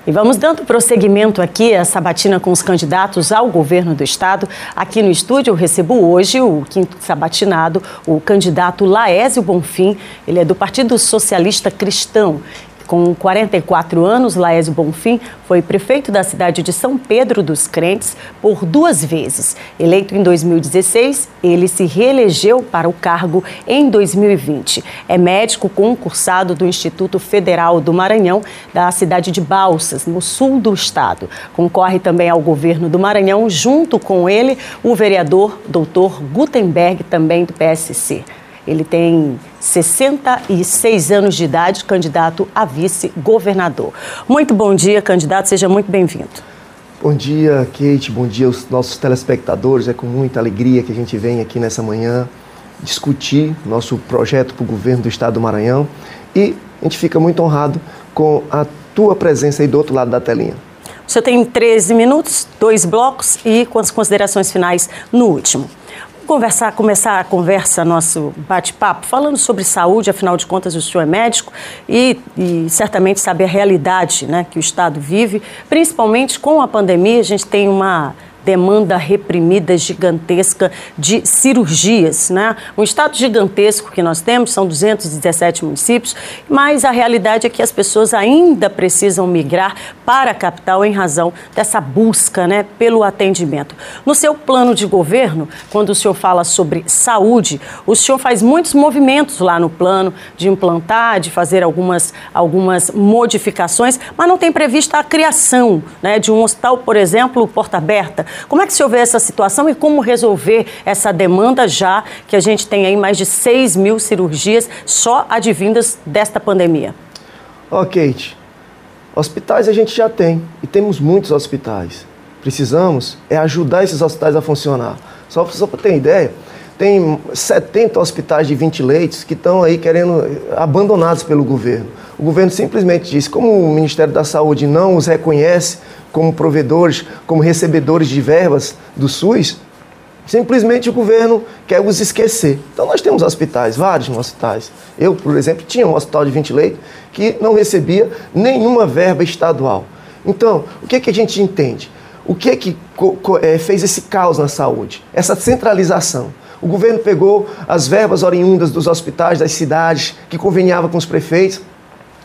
E vamos dando prosseguimento aqui a sabatina com os candidatos ao governo do estado. Aqui no estúdio eu recebo hoje o quinto sabatinado, o candidato Laésio Bonfim. Ele é do Partido Socialista Cristão. Com 44 anos, Laésio Bonfim foi prefeito da cidade de São Pedro dos Crentes por 2 vezes. Eleito em 2016, ele se reelegeu para o cargo em 2020. É médico concursado do Instituto Federal do Maranhão, da cidade de Balsas, no sul do estado. Concorre também ao governo do Maranhão, junto com ele, o vereador Dr. Gutenberg, também do PSC. Ele tem 66 anos de idade, candidato a vice-governador. Muito bom dia, candidato, seja muito bem-vindo. Bom dia, Kate, bom dia aos nossos telespectadores. É com muita alegria que a gente vem aqui nessa manhã discutir nosso projeto para o governo do estado do Maranhão. E a gente fica muito honrado com a tua presença aí do outro lado da telinha. O senhor tem 13 minutos, 2 blocos e com as considerações finais no último. Começar a conversa, nosso bate-papo, falando sobre saúde. Afinal de contas, o senhor é médico e certamente sabe a realidade, né, que o estado vive, principalmente com a pandemia. A gente tem uma demanda reprimida gigantesca de cirurgias, né? Um estado gigantesco que nós temos, são 217 municípios, mas a realidade é que as pessoas ainda precisam migrar para a capital em razão dessa busca, né, pelo atendimento. No seu plano de governo, quando o senhor fala sobre saúde, o senhor faz muitos movimentos lá no plano de implantar, de fazer algumas modificações, mas não tem prevista a criação, né, de um hospital, por exemplo, porta aberta. Como é que o senhor vê essa situação e como resolver essa demanda, já que a gente tem aí mais de 6 mil cirurgias só advindas desta pandemia? Kate, hospitais a gente já tem e temos muitos hospitais. Precisamos ajudar esses hospitais a funcionar. Só para ter ideia, tem 70 hospitais de 20 leitos que estão aí abandonados pelo governo. O governo simplesmente disse, como o Ministério da Saúde não os reconhece como provedores, como recebedores de verbas do SUS, simplesmente o governo quer os esquecer. Então nós temos hospitais, vários hospitais. Eu, por exemplo, tinha um hospital de 20 leitos que não recebia nenhuma verba estadual. Então, o que a gente entende? O que fez esse caos na saúde? Essa centralização. O governo pegou as verbas oriundas dos hospitais das cidades que conveniava com os prefeitos,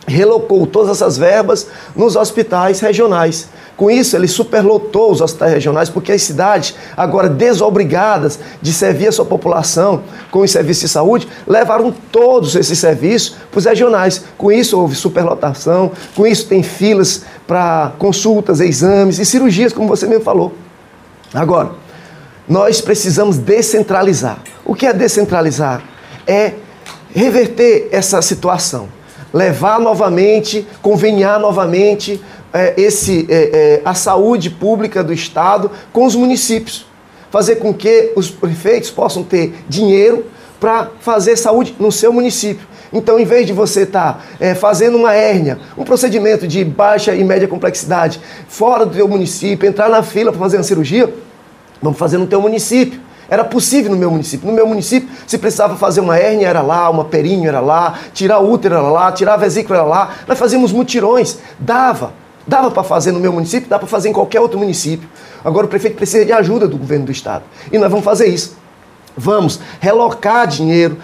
relocou todas essas verbas nos hospitais regionais. Com isso, ele superlotou os hospitais regionais, porque as cidades, agora desobrigadas de servir a sua população com os serviços de saúde, levaram todos esses serviços para os regionais. Com isso, houve superlotação, com isso tem filas para consultas, exames e cirurgias, como você mesmo falou. Agora, nós precisamos descentralizar. O que é descentralizar? É reverter essa situação. Levar novamente, conveniar novamente a saúde pública do estado com os municípios. Fazer com que os prefeitos possam ter dinheiro para fazer saúde no seu município. Então, em vez de você estar fazendo uma hérnia, um procedimento de baixa e média complexidade fora do teu município, entrar na fila para fazer uma cirurgia, vamos fazer no teu município. Era possível no meu município. No meu município, se precisava fazer uma hérnia, era lá, uma períneo era lá, tirar o útero era lá, tirar a vesícula era lá. Nós fazíamos mutirões. Dava para fazer no meu município, dá para fazer em qualquer outro município. Agora o prefeito precisa de ajuda do governo do estado. E nós vamos fazer isso. Vamos relocar dinheiro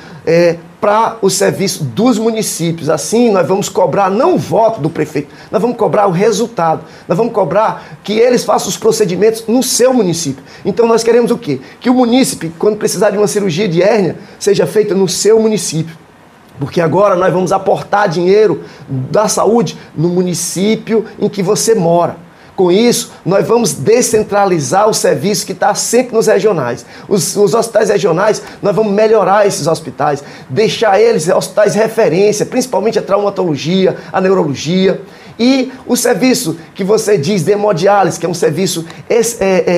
para o serviço dos municípios. Assim, nós vamos cobrar não o voto do prefeito, nós vamos cobrar o resultado. Nós vamos cobrar que eles façam os procedimentos no seu município. Então, nós queremos o quê? Que o munícipe, quando precisar de uma cirurgia de hérnia, seja feita no seu município. Porque agora nós vamos aportar dinheiro da saúde no município em que você mora. Com isso, nós vamos descentralizar o serviço que está sempre nos regionais. Os hospitais regionais, nós vamos melhorar esses hospitais, deixar eles hospitais de referência, principalmente a traumatologia, a neurologia. E o serviço que você diz de hemodiálise, que é um serviço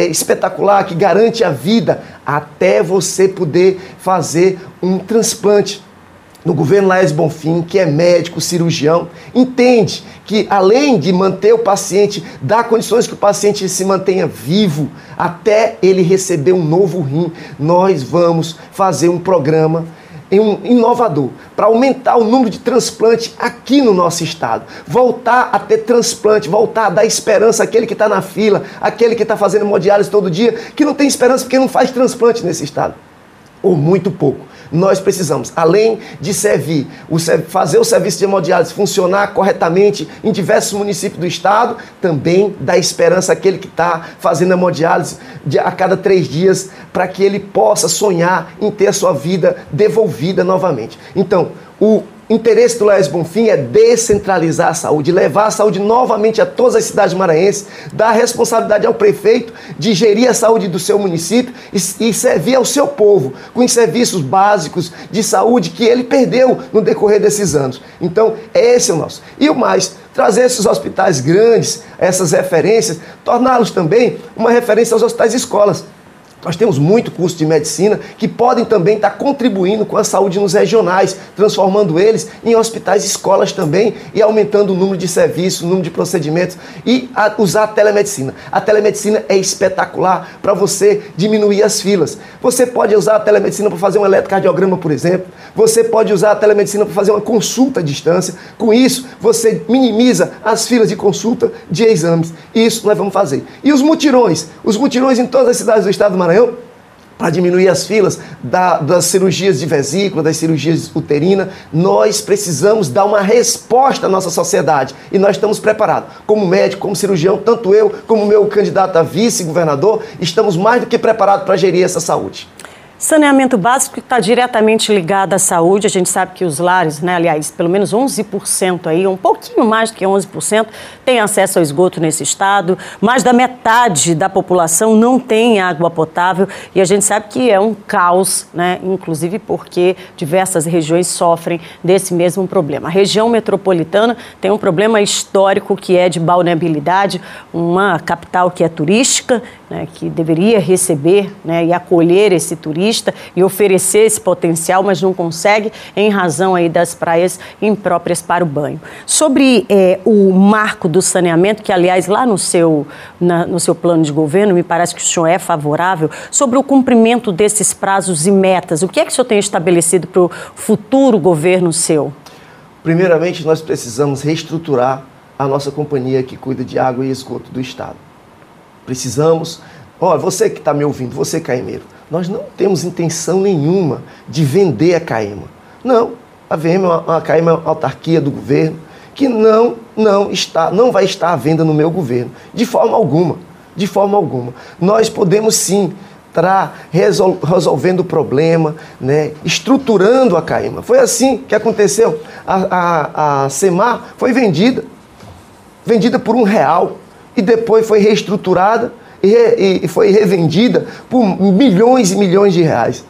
espetacular, que garante a vida até você poder fazer um transplante. No governo Laésio Bonfim, que é médico, cirurgião, entende que além de manter o paciente, dar condições que o paciente se mantenha vivo até ele receber um novo rim, nós vamos fazer um programa inovador, para aumentar o número de transplante aqui no nosso estado. Voltar a ter transplante, voltar a dar esperança àquele que está na fila, àquele que está fazendo hemodiálise todo dia, que não tem esperança porque não faz transplante nesse estado, ou muito pouco. Nós precisamos, além de fazer o serviço de hemodiálise funcionar corretamente em diversos municípios do estado, também dar esperança àquele que está fazendo hemodiálise a cada 3 dias, para que ele possa sonhar em ter a sua vida devolvida novamente. Então, o interesse do Laércio Bonfim é descentralizar a saúde, levar a saúde novamente a todas as cidades maranhenses, dar responsabilidade ao prefeito de gerir a saúde do seu município e servir ao seu povo com os serviços básicos de saúde que ele perdeu no decorrer desses anos. Então, esse é o nosso. E o mais, trazer esses hospitais grandes, essas referências, torná-los também uma referência aos hospitais e escolas. Nós temos muito curso de medicina que podem também estar contribuindo com a saúde nos regionais, transformando eles em hospitais e escolas também e aumentando o número de serviços, o número de procedimentos e usar a telemedicina. A telemedicina é espetacular para você diminuir as filas. Você pode usar a telemedicina para fazer um eletrocardiograma, por exemplo. Você pode usar a telemedicina para fazer uma consulta à distância. Com isso, você minimiza as filas de consulta de exames. Isso nós vamos fazer. E os mutirões? Os mutirões em todas as cidades do estado do Maranhão, para diminuir as filas das cirurgias de vesícula, das cirurgias uterinas, nós precisamos dar uma resposta à nossa sociedade. E nós estamos preparados. Como médico, como cirurgião, tanto eu como o meu candidato a vice-governador, estamos mais do que preparados para gerir essa saúde. Saneamento básico está diretamente ligado à saúde. A gente sabe que os lares, aliás, pelo menos 11% aí, um pouquinho mais do que 11%, têm acesso ao esgoto nesse estado. Mais da metade da população não tem água potável e a gente sabe que é um caos, inclusive porque diversas regiões sofrem desse mesmo problema. A região metropolitana tem um problema histórico que é de balneabilidade, uma capital que é turística, que deveria receber e acolher esse turista e oferecer esse potencial, mas não consegue em razão aí das praias impróprias para o banho. Sobre o marco do saneamento, que aliás lá no seu plano de governo, me parece que o senhor é favorável, sobre o cumprimento desses prazos e metas, o que é que o senhor tem estabelecido para o futuro governo seu? Primeiramente, nós precisamos reestruturar a nossa companhia que cuida de água e esgoto do estado. Precisamos, você que está me ouvindo, você caimeiro, nós não temos intenção nenhuma de vender a Caema. Não, a Caema é uma autarquia do governo que não vai estar à venda no meu governo, de forma alguma, de forma alguma. Nós podemos sim estar resolvendo o problema, estruturando a Caema. Foi assim que aconteceu. A Semar foi vendida por R$1 e depois foi reestruturada e foi revendida por milhões e milhões de reais.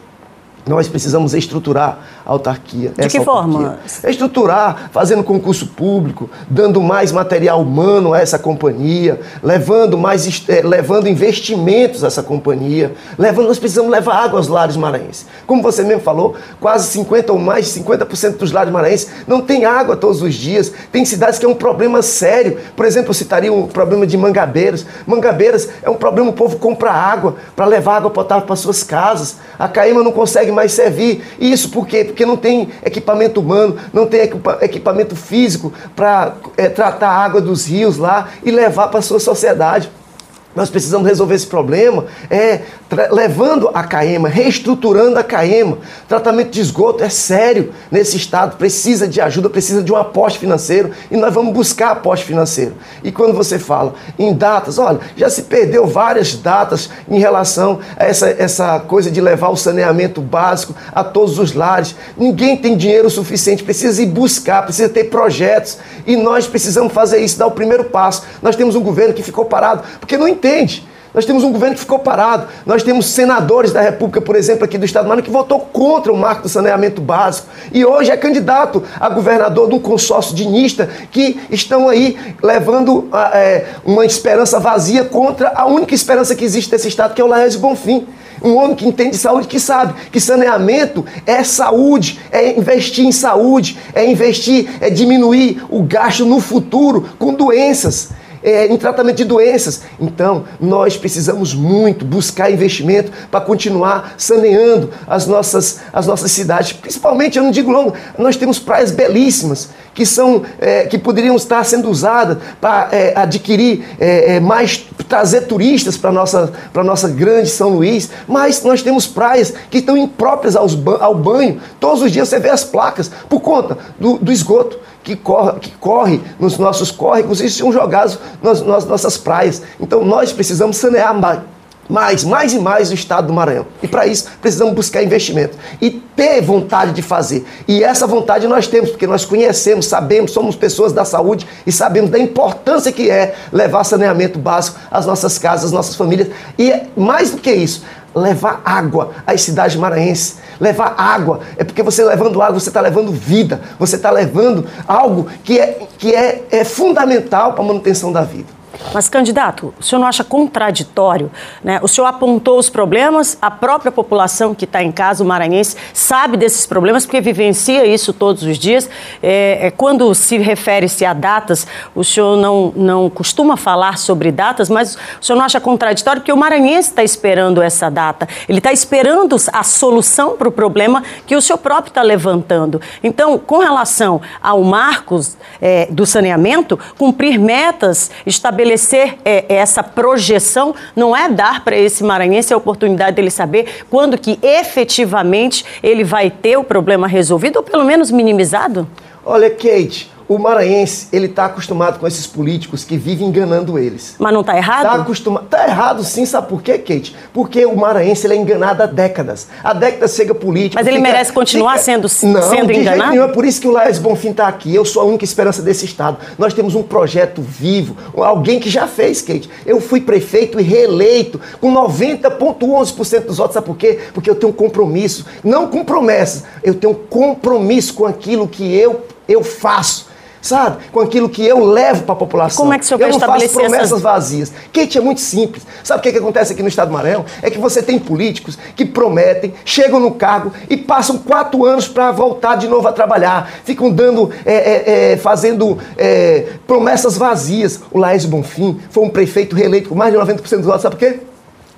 Nós precisamos estruturar a autarquia. De que forma? Estruturar, fazendo concurso público, dando mais material humano a essa companhia, levando investimentos a essa companhia, nós precisamos levar água aos lares maranhenses. Como você mesmo falou, quase 50 ou mais de 50% dos lares maranhenses não tem água todos os dias. Tem cidades que é um problema sério. Por exemplo, eu citaria o problema de Mangabeiras. Mangabeiras é um problema, o povo compra água para levar água potável para suas casas. A Caema não consegue mais servir. Isso por quê? Porque não tem equipamento humano, não tem equipamento físico para tratar a água dos rios lá e levar para a sua sociedade. Nós precisamos resolver esse problema levando a Caema, reestruturando a Caema. Tratamento de esgoto é sério nesse estado, precisa de ajuda, precisa de um aporte financeiro e nós vamos buscar aporte financeiro. E quando você fala em datas, olha, já se perdeu várias datas em relação a essa coisa de levar o saneamento básico a todos os lares. Ninguém tem dinheiro suficiente, precisa ir buscar, precisa ter projetos e nós precisamos fazer isso, dar o primeiro passo. Nós temos um governo que ficou parado porque não entende. Nós temos um governo que ficou parado. Nós temos senadores da República, por exemplo, aqui do estado do Maranhão, que votou contra o marco do saneamento básico. E hoje é candidato a governador de um consórcio dinista que estão aí levando uma esperança vazia contra a única esperança que existe nesse estado, que é o Laércio Bonfim. Um homem que entende saúde, que sabe que saneamento é saúde, é investir em saúde, é diminuir o gasto no futuro com doenças. em tratamento de doenças. Então, nós precisamos muito buscar investimento para continuar saneando as nossas cidades. Principalmente, eu não digo longo, nós temos praias belíssimas que poderiam estar sendo usadas para adquirir trazer turistas para a nossa grande São Luís, mas nós temos praias que estão impróprias ao banho. Todos os dias você vê as placas por conta do esgoto que corre nos nossos córregos e são jogados nas nossas praias. Então nós precisamos sanear mais e mais o estado do Maranhão. E para isso precisamos buscar investimento e ter vontade de fazer. E essa vontade nós temos, porque nós conhecemos, sabemos, somos pessoas da saúde e sabemos da importância que é levar saneamento básico às nossas casas, às nossas famílias. E mais do que isso, levar água às cidades maranhenses. Levar água, é porque você levando água, você está levando vida, você está levando algo que é fundamental para a manutenção da vida. Mas, candidato, o senhor não acha contraditório, né? O senhor apontou os problemas, a própria população que está em casa, o maranhense, sabe desses problemas porque vivencia isso todos os dias. Quando se refere-se a datas, o senhor não costuma falar sobre datas, mas o senhor não acha contraditório porque o maranhense está esperando essa data. Ele está esperando a solução para o problema que o senhor próprio está levantando. Então, com relação ao marco do saneamento, cumprir metas, estabelecer essa projeção, não é dar para esse maranhense a oportunidade dele saber quando que efetivamente ele vai ter o problema resolvido ou pelo menos minimizado? Olha, Kate, o maranhense, ele está acostumado com esses políticos que vivem enganando eles. Mas não está errado? Está errado sim, sabe por quê, Kate? Porque o maranhense ele é enganado há décadas. Há décadas chega político... Mas ele merece continuar sendo enganado? De jeito nenhum, é por isso que o Laércio Bonfim está aqui. Eu sou a única esperança desse estado. Nós temos um projeto vivo, alguém que já fez, Kate. Eu fui prefeito e reeleito com 90,11% dos votos. Sabe por quê? Porque eu tenho um compromisso. Não com promessas. Eu tenho um compromisso com aquilo que eu faço. Sabe? Com aquilo que eu levo para a população. Como é que o senhor vai estabelecer Eu não faço promessas vazias. Kate, é muito simples. Sabe o que acontece aqui no estado do Maranhão? É que você tem políticos que prometem, chegam no cargo e passam 4 anos para voltar de novo a trabalhar. Ficam fazendo promessas vazias. O Laércio Bonfim foi um prefeito reeleito com mais de 90% dos votos. Sabe por quê?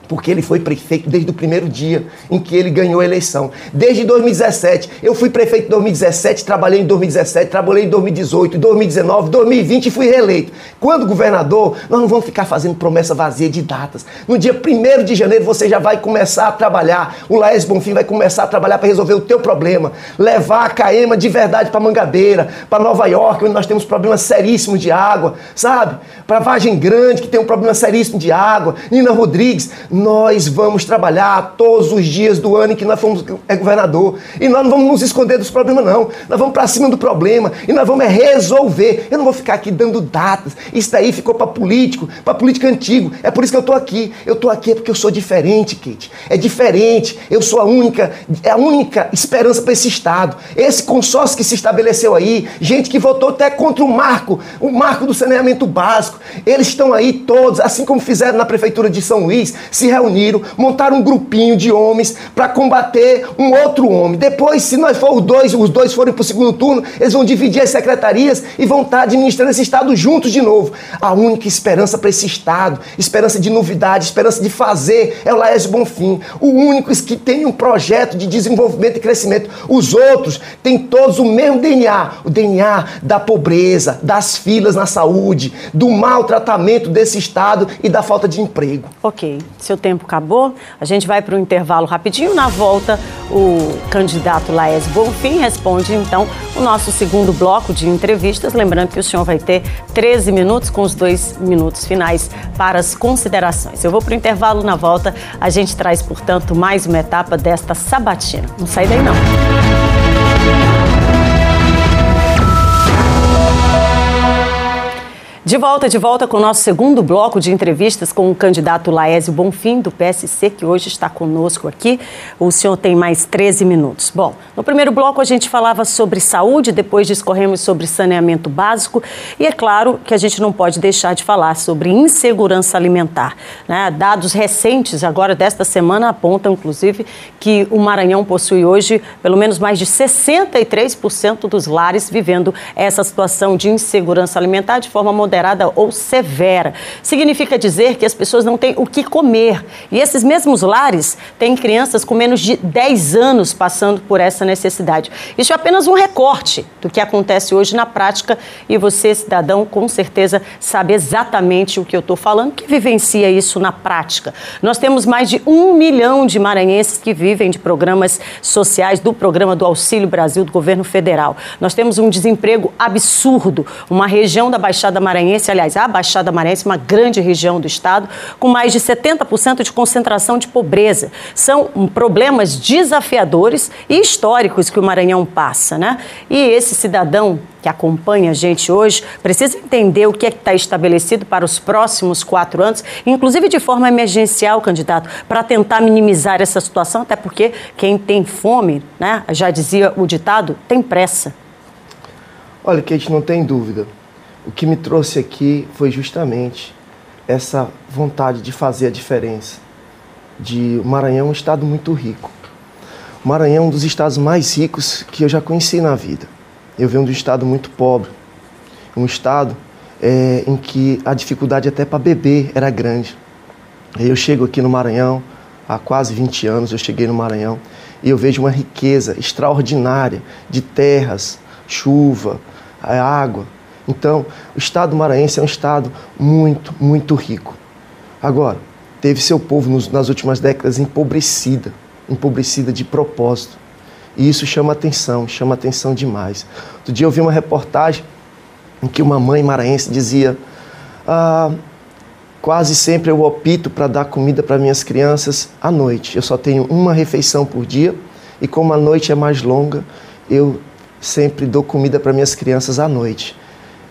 Porque ele foi prefeito desde o primeiro dia em que ele ganhou a eleição. Desde 2017. Eu fui prefeito em 2017, trabalhei em 2017, trabalhei em 2018, 2019, 2020 e fui reeleito. Quando governador, nós não vamos ficar fazendo promessa vazia de datas. No dia 1º de janeiro você já vai começar a trabalhar. O Laércio Bonfim vai começar a trabalhar para resolver o teu problema. Levar a Caema de verdade para Mangabeira, para Nova York, onde nós temos problemas seríssimos de água, sabe? Para Vargem Grande, que tem um problema seríssimo de água. Nina Rodrigues. Nós vamos trabalhar todos os dias do ano em que nós fomos governador. E nós não vamos nos esconder dos problemas, não. Nós vamos para cima do problema e nós vamos resolver. Eu não vou ficar aqui dando datas. Isso daí ficou para político antigo. É por isso que eu estou aqui. Eu estou aqui porque eu sou diferente, Kate. É diferente. Eu sou a única esperança para esse estado. Esse consórcio que se estabeleceu aí, gente que votou até contra o marco do saneamento básico. Eles estão aí todos, assim como fizeram na prefeitura de São Luís, se reuniram, montaram um grupinho de homens para combater um outro homem. Depois, se nós for os dois forem para o segundo turno, eles vão dividir as secretarias e vão estar administrando esse estado juntos de novo. A única esperança para esse estado, esperança de novidade, esperança de fazer, é o Laércio Bonfim. O único que tem um projeto de desenvolvimento e crescimento. Os outros têm todos o mesmo DNA. O DNA da pobreza, das filas na saúde, do maltratamento desse estado e da falta de emprego. Ok. Seu tempo acabou, a gente vai para um intervalo rapidinho. Na volta, o candidato Laércio Bonfim responde, então, o nosso segundo bloco de entrevistas. Lembrando que o senhor vai ter 13 minutos, com os 2 minutos finais para as considerações. Eu vou para o intervalo, na volta a gente traz, portanto, mais uma etapa desta sabatina. Não sai daí, não. De volta com o nosso segundo bloco de entrevistas com o candidato Laércio Bonfim, do PSC, que hoje está conosco aqui. O senhor tem mais 13 minutos. Bom, no primeiro bloco a gente falava sobre saúde, depois discorremos sobre saneamento básico e é claro que a gente não pode deixar de falar sobre insegurança alimentar, né? Dados recentes agora desta semana apontam, inclusive, que o Maranhão possui hoje pelo menos mais de 63% dos lares vivendo essa situação de insegurança alimentar de forma moderada. moderada ou severa. Significa dizer que as pessoas não têm o que comer. E esses mesmos lares têm crianças com menos de 10 anos passando por essa necessidade. Isso é apenas um recorte do que acontece hoje na prática e você, cidadão, com certeza sabe exatamente o que eu estou falando, que vivencia isso na prática. Nós temos mais de 1 milhão de maranhenses que vivem de programas sociais, do programa do Auxílio Brasil do governo federal. Nós temos um desemprego absurdo, uma região da Baixada Maranhense, aliás, a Baixada Maranhense, uma grande região do estado, com mais de 70% de concentração de pobreza. São problemas desafiadores e históricos que o Maranhão passa, né? E esse cidadão que acompanha a gente hoje precisa entender o que é que está estabelecido para os próximos 4 anos, inclusive de forma emergencial, candidato, para tentar minimizar essa situação, até porque quem tem fome, né, já dizia o ditado, tem pressa. Olha, Kate, não tem dúvida. O que me trouxe aqui foi justamente essa vontade de fazer a diferença. O Maranhão é um estado muito rico. O Maranhão é um dos estados mais ricos que eu já conheci na vida. Eu venho de um estado muito pobre, um estado em que a dificuldade até para beber era grande. Eu chego aqui no Maranhão, há quase 20 anos eu cheguei no Maranhão, e eu vejo uma riqueza extraordinária de terras, chuva, água. Então, o estado maranhense é um estado muito, muito rico. Agora, teve seu povo nas últimas décadas empobrecida de propósito. E isso chama atenção demais. Outro dia eu vi uma reportagem em que uma mãe maranhense dizia: quase sempre eu opto para dar comida para minhas crianças à noite. Eu só tenho uma refeição por dia e como a noite é mais longa, eu sempre dou comida para minhas crianças à noite.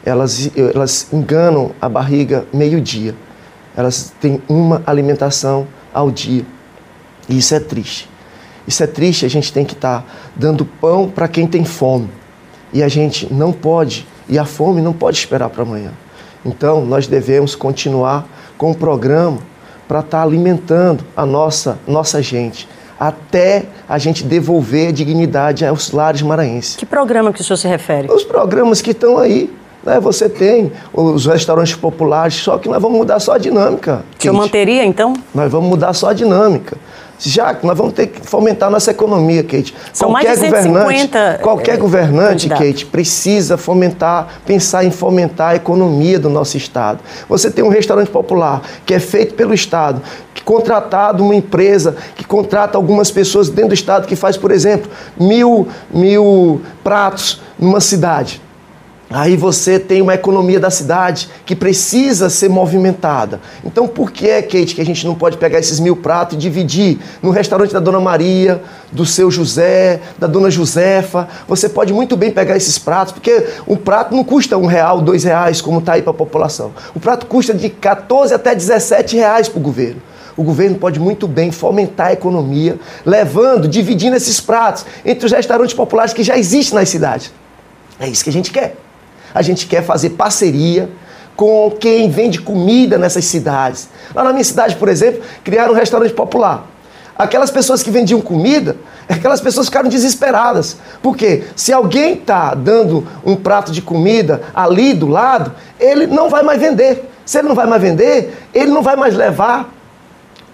Elas enganam a barriga meio-dia. Elas têm uma alimentação ao dia. E isso é triste. Isso é triste, a gente tem que estar dando pão para quem tem fome. E a gente não pode, e a fome não pode esperar para amanhã. Então, nós devemos continuar com o programa para estar alimentando a nossa gente, até a gente devolver a dignidade aos lares maranhenses. Que programa que o senhor se refere? Os programas que estão aí. Você tem os restaurantes populares, só que nós vamos mudar só a dinâmica. O senhor manteria, então? Nós vamos mudar só a dinâmica. Já que nós vamos ter que fomentar a nossa economia, Kate. São mais de 150 qualquer governante, Kate, precisa pensar em fomentar a economia do nosso estado. Você tem um restaurante popular que é feito pelo estado, que contratado uma empresa, que contrata algumas pessoas dentro do estado, que faz, por exemplo, mil pratos numa cidade. Aí você tem uma economia da cidade que precisa ser movimentada. Então, por que, Kate, que a gente não pode pegar esses 1000 pratos e dividir no restaurante da Dona Maria, do seu José, da Dona Josefa? Você pode muito bem pegar esses pratos, porque o prato não custa R$1, R$2, como está aí para a população. O prato custa de 14 até 17 reais para o governo. O governo pode muito bem fomentar a economia, dividindo esses pratos entre os restaurantes populares que já existem nas cidades. É isso que a gente quer. A gente quer fazer parceria com quem vende comida nessas cidades. Lá na minha cidade, por exemplo, criaram um restaurante popular. Aquelas pessoas que vendiam comida, aquelas pessoas ficaram desesperadas. Porque se alguém está dando um prato de comida ali do lado, ele não vai mais vender. Se ele não vai mais vender, ele não vai mais levar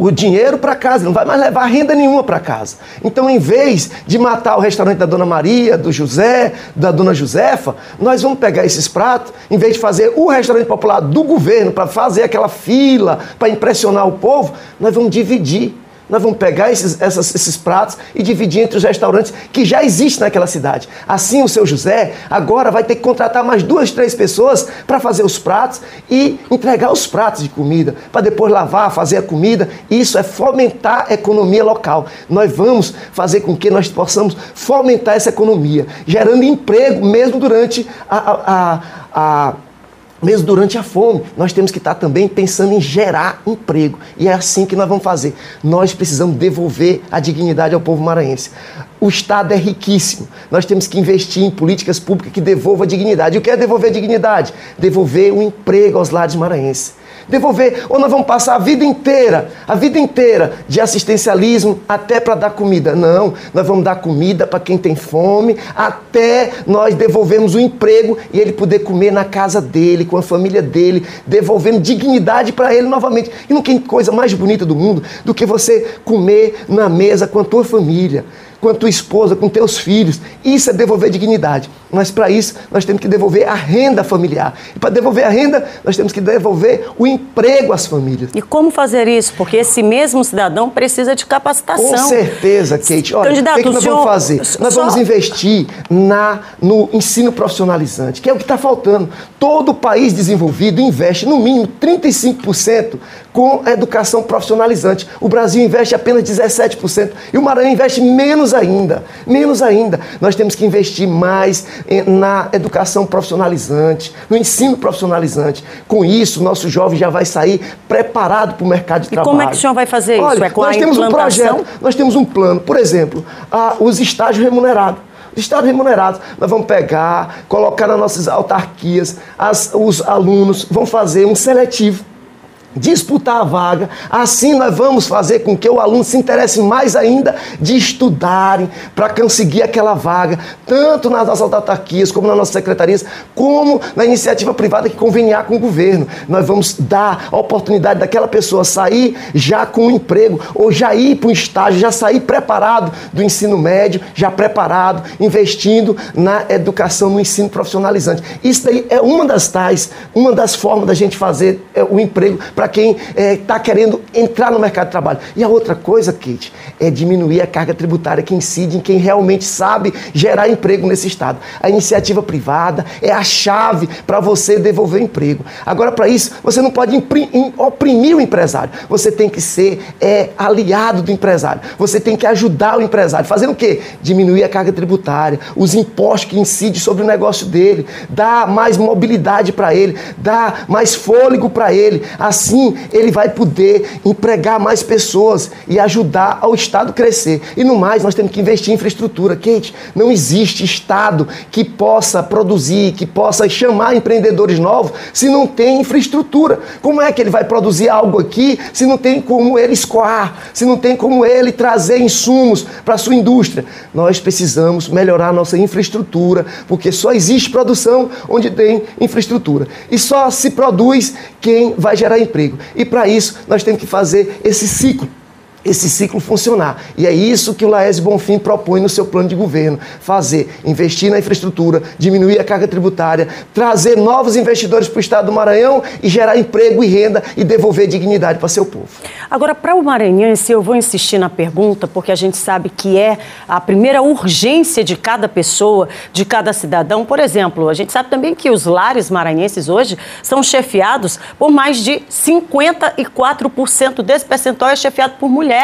o dinheiro para casa, não vai mais levar renda nenhuma para casa. Então, em vez de matar o restaurante da Dona Maria, do José, da Dona Josefa, nós vamos pegar esses pratos, em vez de fazer o restaurante popular do governo para fazer aquela fila, para impressionar o povo, nós vamos dividir. Nós vamos pegar esses pratos e dividir entre os restaurantes que já existem naquela cidade. Assim, o seu José agora vai ter que contratar mais 2, 3 pessoas para fazer os pratos e entregar os pratos de comida, para depois lavar, fazer a comida. Isso é fomentar a economia local. Nós vamos fazer com que nós possamos fomentar essa economia, gerando emprego mesmo durante mesmo durante a fome. Nós temos que estar também pensando em gerar emprego. E é assim que nós vamos fazer. Nós precisamos devolver a dignidade ao povo maranhense. O Estado é riquíssimo. Nós temos que investir em políticas públicas que devolvam a dignidade. E o que é devolver a dignidade? Devolver o emprego aos lares maranhenses. Devolver, ou nós vamos passar a vida inteira de assistencialismo até para dar comida. Não, nós vamos dar comida para quem tem fome, até nós devolvermos o emprego e ele poder comer na casa dele, com a família dele, devolvendo dignidade para ele novamente. E não tem coisa mais bonita do mundo do que você comer na mesa com a tua família, com a tua esposa, com teus filhos. Isso é devolver dignidade. Mas para isso, nós temos que devolver a renda familiar. E para devolver a renda, nós temos que devolver o emprego às famílias. E como fazer isso? Porque esse mesmo cidadão precisa de capacitação. Com certeza, Kate. Olha, candidato, o que nós vamos fazer? Nós vamos investir no ensino profissionalizante, que é o que está faltando. Todo país desenvolvido investe no mínimo 35% com a educação profissionalizante. O Brasil investe apenas 17% e o Maranhão investe menos ainda. Nós temos que investir mais na educação profissionalizante, no ensino profissionalizante. Com isso, nosso jovem já vai sair preparado para o mercado de trabalho. E como é que o senhor vai fazer isso? Olha, é com nós temos um projeto, nós temos um plano. Por exemplo, os estágios remunerados. Os estágios remunerados, nós vamos pegar, colocar nas nossas autarquias, os alunos vão fazer um seletivo, disputar a vaga. Assim nós vamos fazer com que o aluno se interesse mais ainda de estudarem para conseguir aquela vaga, tanto nas nossas autarquias, como nas nossas secretarias, como na iniciativa privada que conveniar com o governo. Nós vamos dar a oportunidade daquela pessoa sair já com um emprego, ou já ir para um estágio, já sair preparado do ensino médio, já preparado, investindo na educação, no ensino profissionalizante. Isso daí é uma das formas da gente fazer o emprego para quem está querendo entrar no mercado de trabalho. E a outra coisa, Kate, é diminuir a carga tributária que incide em quem realmente sabe gerar emprego nesse estado. A iniciativa privada é a chave para você devolver o emprego. Agora, para isso, você não pode oprimir o empresário. Você tem que ser aliado do empresário. Você tem que ajudar o empresário. Fazendo o quê? Diminuir a carga tributária, os impostos que incidem sobre o negócio dele, dar mais mobilidade para ele, dar mais fôlego para ele. Assim, ele vai poder empregar mais pessoas e ajudar ao Estado a crescer. E no mais, nós temos que investir em infraestrutura. Kate, não existe Estado que possa produzir, que possa chamar empreendedores novos se não tem infraestrutura. Como é que ele vai produzir algo aqui se não tem como ele escoar, se não tem como ele trazer insumos para a sua indústria? Nós precisamos melhorar a nossa infraestrutura, porque só existe produção onde tem infraestrutura. E só se produz quem vai gerar emprego. E para isso, nós temos que fazer esse ciclo funcionar. E é isso que o Laércio Bonfim propõe no seu plano de governo. Investir na infraestrutura, diminuir a carga tributária, trazer novos investidores para o estado do Maranhão e gerar emprego e renda e devolver dignidade para seu povo. Agora, para o maranhense, eu vou insistir na pergunta, porque a gente sabe que é a primeira urgência de cada pessoa, de cada cidadão. Por exemplo, a gente sabe também que os lares maranhenses hoje são chefiados por mais de 54% desse percentual é chefiado por mulheres.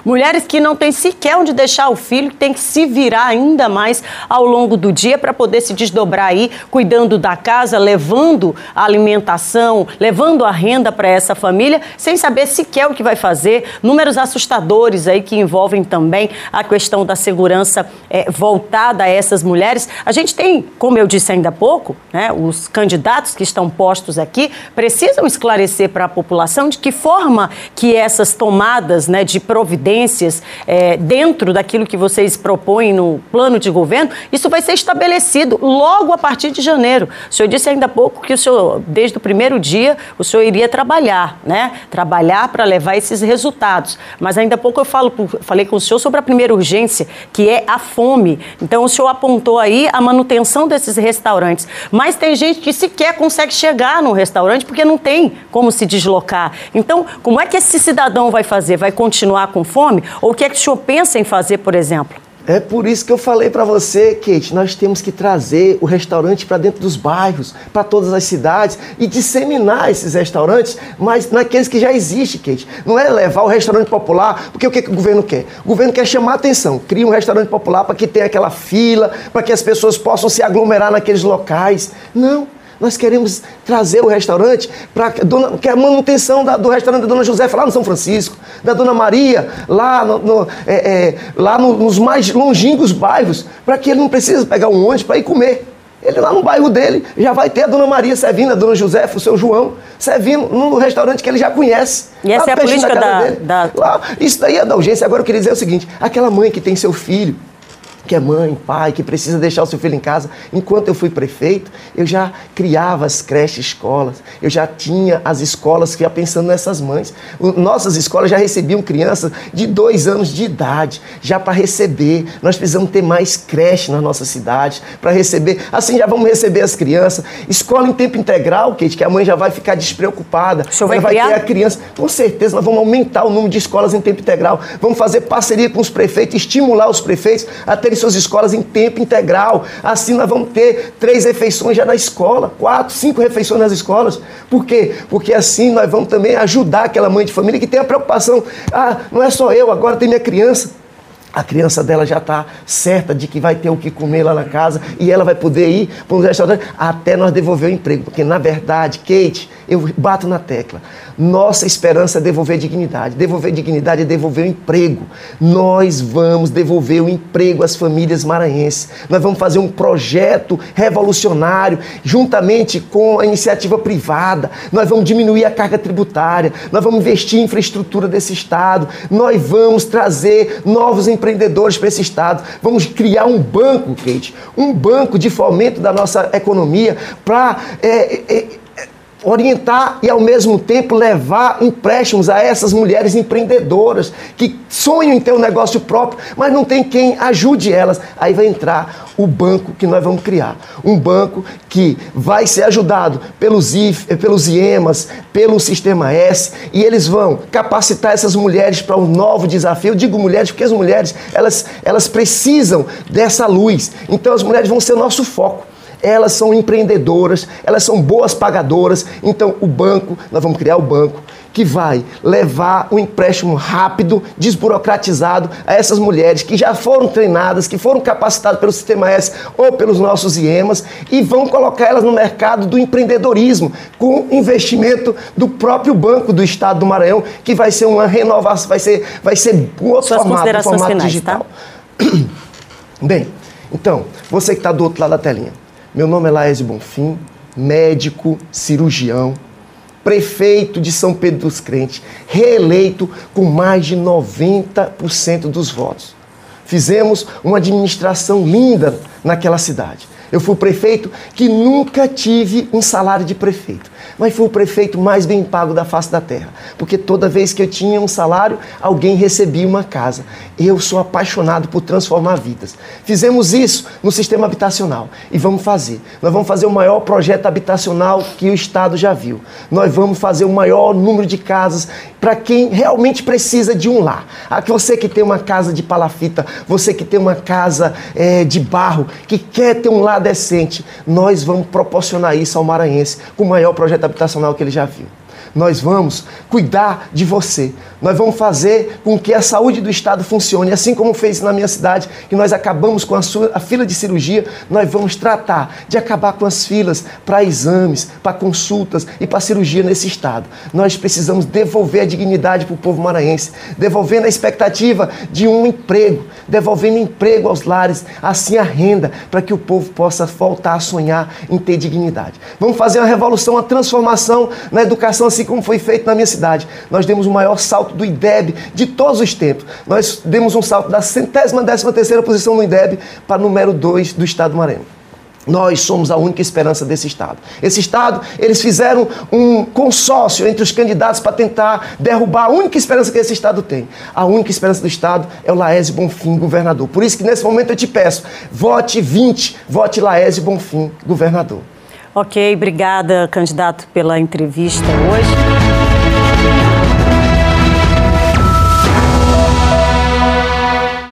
Mulheres que não têm sequer onde deixar o filho, que tem que se virar ainda mais ao longo do dia para poder se desdobrar aí, cuidando da casa, levando a alimentação, levando a renda para essa família, sem saber sequer o que vai fazer. Números assustadores aí que envolvem também a questão da segurança voltada a essas mulheres. A gente tem, como eu disse ainda há pouco, né, os candidatos que estão postos aqui precisam esclarecer para a população de que forma que essas tomadas, né, de providências dentro daquilo que vocês propõem no plano de governo, isso vai ser estabelecido logo a partir de janeiro. O senhor disse ainda há pouco que o senhor, desde o primeiro dia, o senhor iria trabalhar, né? Trabalhar para levar esses resultados. Mas ainda há pouco eu falei com o senhor sobre a primeira urgência, que é a fome. Então o senhor apontou aí a manutenção desses restaurantes. Mas tem gente que sequer consegue chegar no restaurante porque não tem como se deslocar. Então, como é que esse cidadão vai fazer? Vai continuar com fome? Ou o que é que o senhor pensa em fazer, por exemplo? É por isso que eu falei para você, Kate, nós temos que trazer o restaurante para dentro dos bairros, para todas as cidades e disseminar esses restaurantes, mas naqueles que já existem, Kate. Não é levar o restaurante popular, porque o que o governo quer? O governo quer chamar a atenção, cria um restaurante popular para que tenha aquela fila, para que as pessoas possam se aglomerar naqueles locais. Não. Nós queremos trazer o restaurante para a manutenção do restaurante da Dona Josefa lá no São Francisco, da Dona Maria lá, nos mais longínquos bairros, para que ele não precise pegar um ônibus para ir comer. Ele lá no bairro dele já vai ter a Dona Maria servindo, a Dona Josefa, o seu João, servindo no restaurante que ele já conhece. E essa é a política Lá, isso daí é da urgência. Agora eu queria dizer o seguinte, aquela mãe que tem seu filho, que é mãe, pai, que precisa deixar o seu filho em casa. Enquanto eu fui prefeito, eu já criava as creches, escolas. Eu já tinha as escolas que ia pensando nessas mães. Nossas escolas já recebiam crianças de 2 anos de idade, já para receber. Nós precisamos ter mais creche na nossa cidade, para receber. Assim já vamos receber as crianças. Escola em tempo integral, Kate, que a mãe já vai ficar despreocupada. O senhor vai criar? Ter a criança. Com certeza, nós vamos aumentar o número de escolas em tempo integral. Vamos fazer parceria com os prefeitos, estimular os prefeitos a terem suas escolas em tempo integral. Assim nós vamos ter 3 refeições já na escola, 4, 5 refeições nas escolas. Por quê? Porque assim nós vamos também ajudar aquela mãe de família que tem a preocupação, não é só eu, agora tem minha criança. A criança dela já está certa de que vai ter o que comer lá na casa e ela vai poder ir para um restaurante até nós devolver o emprego. Porque, na verdade, Kate, eu bato na tecla. Nossa esperança é devolver dignidade. Devolver dignidade é devolver o emprego. Nós vamos devolver o emprego às famílias maranhenses. Nós vamos fazer um projeto revolucionário juntamente com a iniciativa privada. Nós vamos diminuir a carga tributária. Nós vamos investir em infraestrutura desse estado. Nós vamos trazer novos empreendedores para esse estado. Vamos criar um banco, Kate, um banco de fomento da nossa economia para orientar e, ao mesmo tempo, levar empréstimos a essas mulheres empreendedoras que sonham em ter um negócio próprio, mas não tem quem ajude elas. Aí vai entrar o banco que nós vamos criar. Um banco que vai ser ajudado pelos IEMAs, pelo Sistema S, e eles vão capacitar essas mulheres para um novo desafio. Eu digo mulheres porque as mulheres, elas precisam dessa luz. Então, as mulheres vão ser o nosso foco. Elas são empreendedoras, elas são boas pagadoras. Então, o banco, nós vamos criar o banco que vai levar um empréstimo rápido, desburocratizado a essas mulheres que já foram treinadas, que foram capacitadas pelo Sistema S ou pelos nossos IEMAs e vão colocar elas no mercado do empreendedorismo com investimento do próprio Banco do Estado do Maranhão, que vai ser uma renovação, vai ser um outro formato digital. Tá? Bem, então, você que está do outro lado da telinha, meu nome é Laésio Bonfim, médico, cirurgião, prefeito de São Pedro dos Crentes, reeleito com mais de 90% dos votos. Fizemos uma administração linda naquela cidade. Eu fui o prefeito que nunca tive um salário de prefeito, mas fui o prefeito mais bem pago da face da terra, porque toda vez que eu tinha um salário, alguém recebia uma casa. Eu sou apaixonado por transformar vidas. Fizemos isso no sistema habitacional e vamos fazer. Nós vamos fazer o maior projeto habitacional que o Estado já viu. Nós vamos fazer o maior número de casas para quem realmente precisa de um lar. Você que tem uma casa de palafita, você que tem uma casa de barro, que quer ter um lar decente, nós vamos proporcionar isso ao maranhense com o maior projeto habitacional que ele já viu. Nós vamos cuidar de você. Nós vamos fazer com que a saúde do Estado funcione, assim como fez na minha cidade, que nós acabamos com a fila de cirurgia, nós vamos tratar de acabar com as filas para exames, para consultas e para cirurgia nesse Estado. Nós precisamos devolver a dignidade para o povo maranhense, devolvendo a expectativa de um emprego, devolvendo emprego aos lares, assim a renda, para que o povo possa voltar a sonhar em ter dignidade. Vamos fazer uma revolução, uma transformação na educação, assim como foi feito na minha cidade. Nós demos o maior salto do IDEB de todos os tempos. Nós demos um salto da 113ª posição no IDEB para o número 2 do Estado do Maranhão. Nós somos a única esperança desse Estado. Esse Estado, eles fizeram um consórcio entre os candidatos para tentar derrubar a única esperança que esse Estado tem. A única esperança do Estado é o Laésio Bonfim, governador. Por isso que nesse momento eu te peço, vote 20, vote Laésio Bonfim, governador. Ok, obrigada, candidato, pela entrevista hoje.